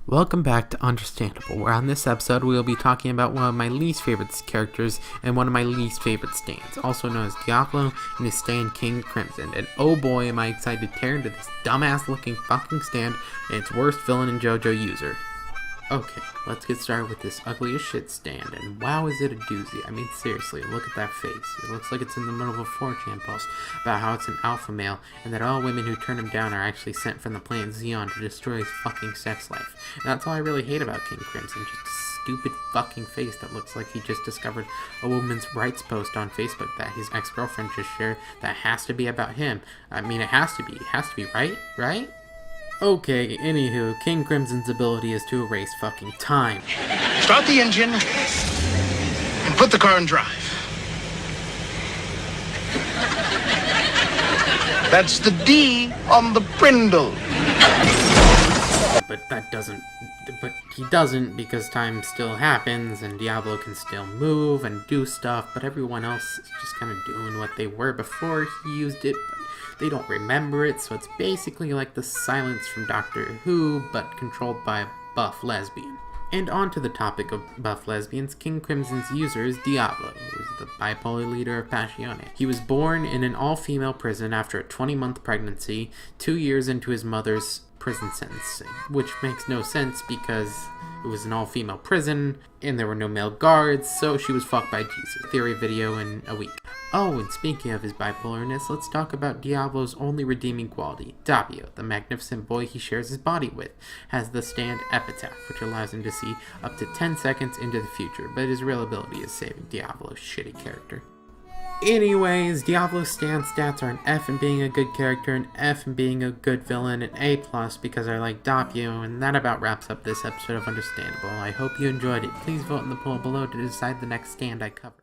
Welcome back to Understandable, where on this episode we will be talking about one of my least favorite characters and one of my least favorite stands, also known as Diablo and his stand King Crimson. And oh boy am I excited to tear into this dumbass looking fucking stand and its worst villain and JoJo user. Okay, let's get started with this ugly as shit stand, and wow is it a doozy. I mean seriously, look at that face. It looks like it's in the middle of a 4chan post about how it's an alpha male, and that all women who turn him down are actually sent from the planet Xeon to destroy his fucking sex life. And that's all I really hate about King Crimson, just a stupid fucking face that looks like he just discovered a woman's rights post on Facebook that his ex-girlfriend just shared that has to be about him. I mean, it has to be, right? Okay, anywho, King Crimson's ability is to erase fucking time. Start the engine and put the car in drive. That's the D on the brindle. But he doesn't because time still happens and Diablo can still move and do stuff, but everyone else is just kind of doing what they were before he used it, but they don't remember it, so it's basically like the silence from Doctor Who, but controlled by a buff lesbian. And on to the topic of buff lesbians, King Crimson's user is Diablo, who is the bipolar leader of Passione. He was born in an all-female prison after a 20-month pregnancy, 2 years into his mother's prison sentencing, which makes no sense because it was an all-female prison, and there were no male guards, so she was fucked by Jesus. Theory video in a week. Oh, and speaking of his bipolarness, let's talk about Diablo's only redeeming quality. Doppio, the magnificent boy he shares his body with, has the stand Epitaph, which allows him to see up to 10 seconds into the future, but his real ability is saving Diablo's shitty character. Anyways, Diablo's stand stats are an F in being a good character, an F in being a good villain, an A+ because I like Doppio, and that about wraps up this episode of Understandable. I hope you enjoyed it. Please vote in the poll below to decide the next stand I cover.